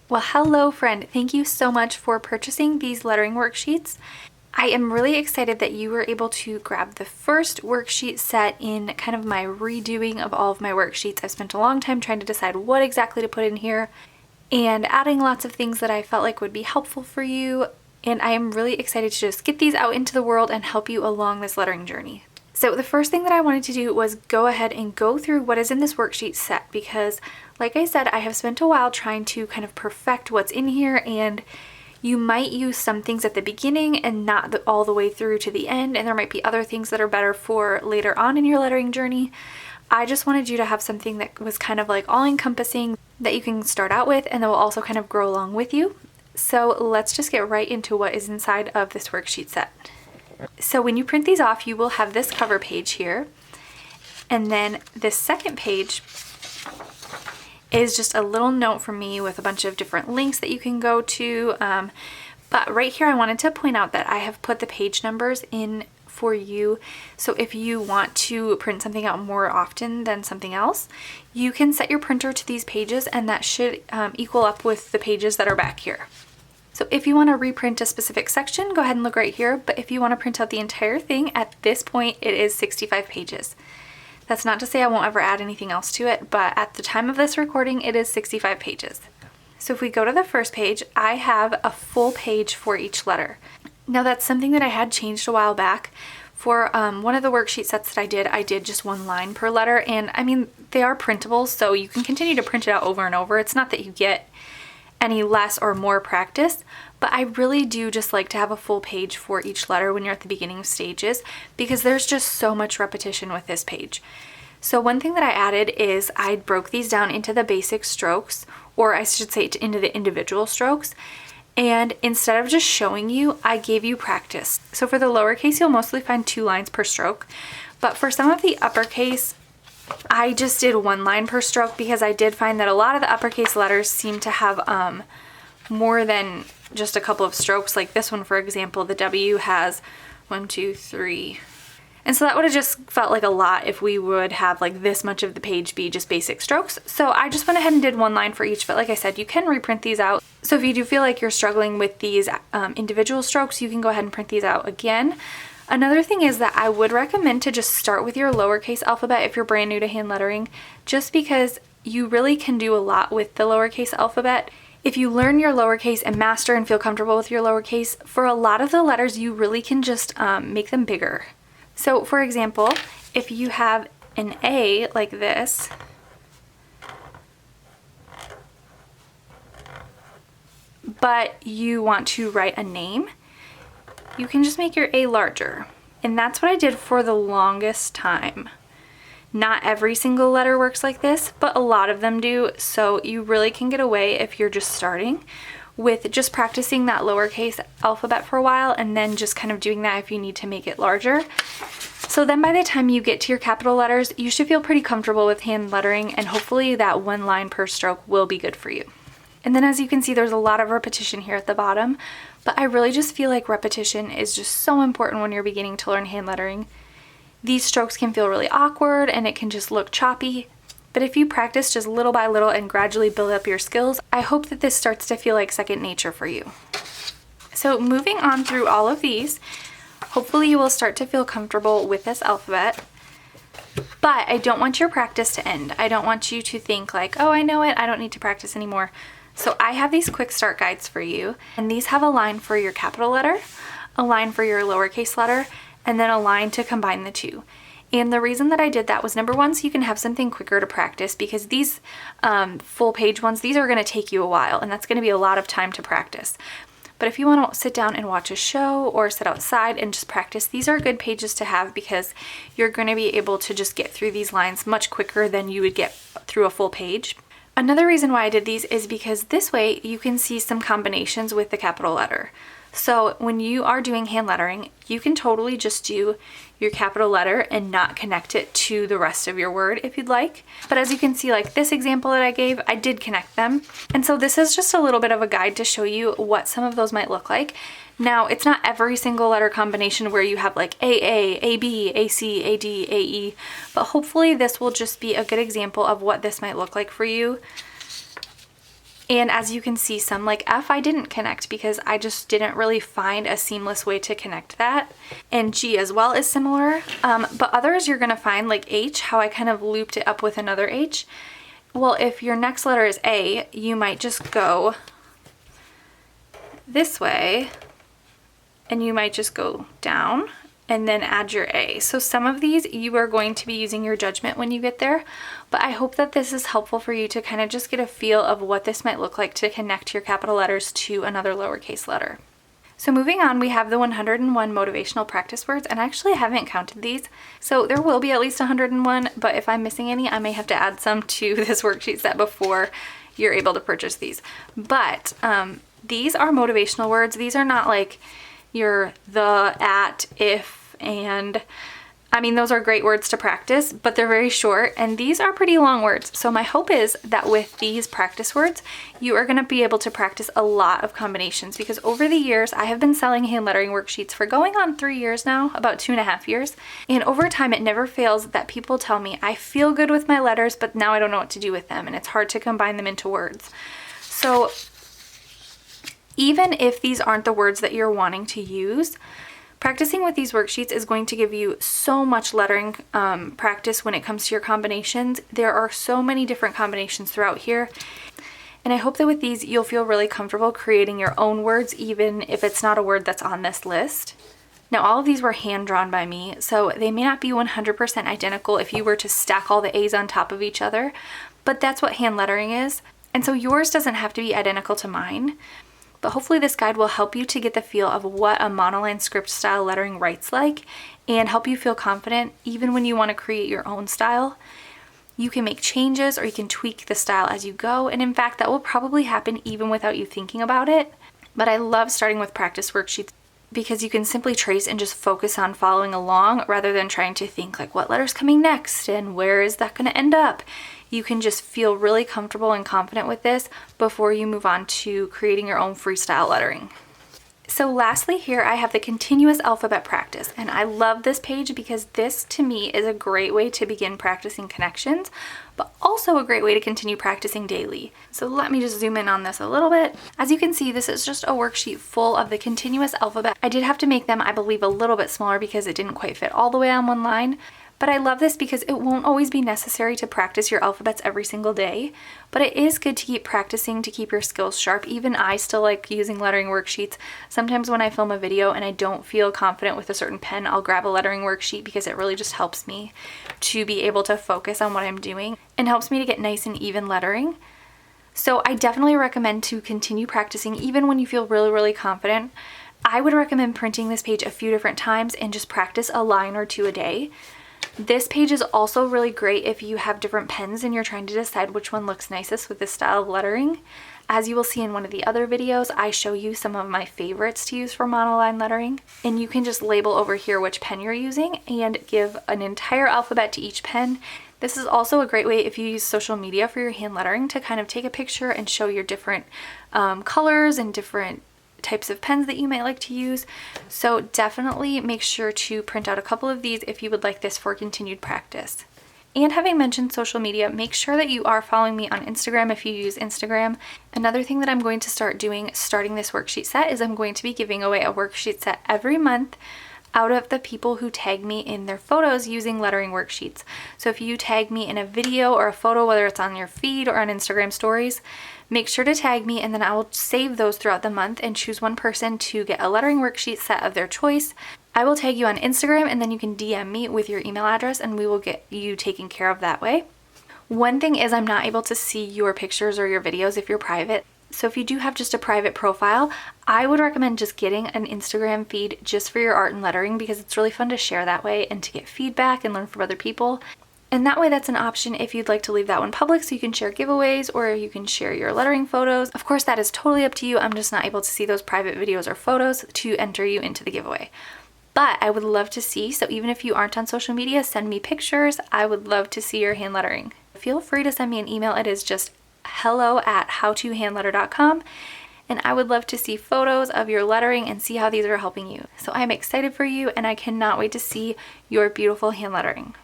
Well, hello friend. Thank you so much for purchasing these lettering worksheets. I am really excited that you were able to grab the first worksheet set in kind of my redoing of all of my worksheets. I've spent a long time trying to decide what exactly to put in here and adding lots of things that I felt like would be helpful for you. And I am really excited to just get these out into the world and help you along this lettering journey. So the first thing that I wanted to do was go ahead and go through what is in this worksheet set because, like I said, I have spent a while trying to kind of perfect what's in here, and you might use some things at the beginning and not all the way through to the end, and there might be other things that are better for later on in your lettering journey. I just wanted you to have something that was kind of like all-encompassing that you can start out with and that will also kind of grow along with you. So let's just get right into what is inside of this worksheet set. So when you print these off, you will have this cover page here, and then this second page is just a little note from me with a bunch of different links that you can go to. But right here I wanted to point out that I have put the page numbers in for you. So if you want to print something out more often than something else, you can set your printer to these pages, and that should equal up with the pages that are back here. So if you want to reprint a specific section, go ahead and look right here. But if you want to print out the entire thing, at this point it is 65 pages. That's not to say I won't ever add anything else to it, but at the time of this recording, it is 65 pages. So if we go to the first page, I have a full page for each letter. Now that's something that I had changed a while back. For one of the worksheet sets that I did just one line per letter, and I mean, they are printable, so you can continue to print it out over and over. It's not that you get any less or more practice, but I really do just like to have a full page for each letter when you're at the beginning of stages, because there's just so much repetition with this page. So one thing that I added is I broke these down into the basic strokes, or I should say into the individual strokes, and instead of just showing you, I gave you practice. So for the lowercase, you'll mostly find 2 lines per stroke, but for some of the uppercase, I just did 1 line per stroke because I did find that a lot of the uppercase letters seem to have more than just a couple of strokes. Like this one, for example, the W has 1, 2, 3. And so that would have just felt like a lot if we would have like this much of the page be just basic strokes. So I just went ahead and did 1 line for each, but like I said, you can reprint these out. So if you do feel like you're struggling with these individual strokes, you can go ahead and print these out again. Another thing is that I would recommend to just start with your lowercase alphabet if you're brand new to hand lettering, just because you really can do a lot with the lowercase alphabet. If you learn your lowercase and master and feel comfortable with your lowercase, for a lot of the letters you really can just make them bigger. So for example, if you have an A like this, but you want to write a name, you can just make your A larger. And that's what I did for the longest time. Not every single letter works like this, but a lot of them do. So you really can get away if you're just starting with just practicing that lowercase alphabet for a while, and then just kind of doing that if you need to make it larger. So then by the time you get to your capital letters, you should feel pretty comfortable with hand lettering, and hopefully that 1 line per stroke will be good for you. And then as you can see, there's a lot of repetition here at the bottom, but I really just feel like repetition is just so important when you're beginning to learn hand lettering. These strokes can feel really awkward and it can just look choppy, but if you practice just little by little and gradually build up your skills, I hope that this starts to feel like second nature for you. So moving on through all of these, hopefully you will start to feel comfortable with this alphabet. But I don't want your practice to end. I don't want you to think like, oh, I know it, I don't need to practice anymore. So I have these quick start guides for you, and these have a line for your capital letter, a line for your lowercase letter, and then a line to combine the two. And the reason that I did that was, number one, so you can have something quicker to practice, because these full page ones, these are going to take you a while, and that's going to be a lot of time to practice. But if you want to sit down and watch a show or sit outside and just practice, these are good pages to have, because you're going to be able to just get through these lines much quicker than you would get through a full page. Another reason why I did these is because this way you can see some combinations with the capital letter. So when you are doing hand lettering, you can totally just do your capital letter and not connect it to the rest of your word if you'd like. But as you can see, like this example that I gave, I did connect them. And so this is just a little bit of a guide to show you what some of those might look like. Now, it's not every single letter combination where you have like AA, AB, AC, AD, AE, but hopefully this will just be a good example of what this might look like for you. And as you can see, some like F I didn't connect because I just didn't really find a seamless way to connect that. And G as well is similar. But others you're gonna find, like H, how I kind of looped it up with another H. Well, if your next letter is A, you might just go this way, and you might just go down and then add your A. So some of these you are going to be using your judgment when you get there, but I hope that this is helpful for you to kind of just get a feel of what this might look like to connect your capital letters to another lowercase letter. So moving on, we have the 101 motivational practice words, and I actually haven't counted these, so there will be at least 101, but if I'm missing any, I may have to add some to this worksheet set before you're able to purchase these. But these are motivational words. These are not like your the, at, if, and I mean, those are great words to practice, but they're very short, and these are pretty long words. So my hope is that with these practice words, you are going to be able to practice a lot of combinations, because over the years, I have been selling hand lettering worksheets for going on 3 years now, about 2.5 years. And over time, it never fails that people tell me, I feel good with my letters, but now I don't know what to do with them, and it's hard to combine them into words. So even if these aren't the words that you're wanting to use, practicing with these worksheets is going to give you so much lettering practice when it comes to your combinations. There are so many different combinations throughout here. And I hope that with these, you'll feel really comfortable creating your own words, even if it's not a word that's on this list. Now, all of these were hand drawn by me, so they may not be 100% identical if you were to stack all the A's on top of each other, but that's what hand lettering is. And so yours doesn't have to be identical to mine. But hopefully this guide will help you to get the feel of what a monoline script style lettering writes like, and help you feel confident even when you want to create your own style. You can make changes or you can tweak the style as you go, and in fact that will probably happen even without you thinking about it. But I love starting with practice worksheets because you can simply trace and just focus on following along rather than trying to think like what letter's coming next and where is that going to end up. You can just feel really comfortable and confident with this before you move on to creating your own freestyle lettering. So lastly here I have the continuous alphabet practice, and I love this page because this to me is a great way to begin practicing connections, but also a great way to continue practicing daily. So let me just zoom in on this a little bit. As you can see, this is just a worksheet full of the continuous alphabet. I did have to make them, I believe, a little bit smaller because it didn't quite fit all the way on one line. But I love this because it won't always be necessary to practice your alphabets every single day, but it is good to keep practicing to keep your skills sharp. Even I still like using lettering worksheets. Sometimes when I film a video and I don't feel confident with a certain pen, I'll grab a lettering worksheet because it really just helps me to be able to focus on what I'm doing and helps me to get nice and even lettering. So I definitely recommend to continue practicing even when you feel really, really confident. I would recommend printing this page a few different times and just practice a line or two a day. This page is also really great if you have different pens and you're trying to decide which one looks nicest with this style of lettering. As you will see in one of the other videos, I show you some of my favorites to use for monoline lettering, and you can just label over here which pen you're using and give an entire alphabet to each pen. This is also a great way if you use social media for your hand lettering to kind of take a picture and show your different colors and different types of pens that you might like to use. So definitely make sure to print out a couple of these if you would like this for continued practice. And having mentioned social media, make sure that you are following me on Instagram if you use Instagram. Another thing that I'm going to start doing starting this worksheet set is I'm going to be giving away a worksheet set every month out of the people who tag me in their photos using lettering worksheets. So if you tag me in a video or a photo, whether it's on your feed or on Instagram stories, make sure to tag me, and then I will save those throughout the month and choose one person to get a lettering worksheet set of their choice. I will tag you on Instagram, and then you can DM me with your email address and we will get you taken care of that way. One thing is I'm not able to see your pictures or your videos if you're private. So if you do have just a private profile, I would recommend just getting an Instagram feed just for your art and lettering because it's really fun to share that way and to get feedback and learn from other people. And that way that's an option if you'd like to leave that one public so you can share giveaways or you can share your lettering photos. Of course, that is totally up to you. I'm just not able to see those private videos or photos to enter you into the giveaway. But I would love to see, so even if you aren't on social media, send me pictures. I would love to see your hand lettering. Feel free to send me an email. It is just hello@howtohandletter.com, and I would love to see photos of your lettering and see how these are helping you. So I'm excited for you and I cannot wait to see your beautiful hand lettering.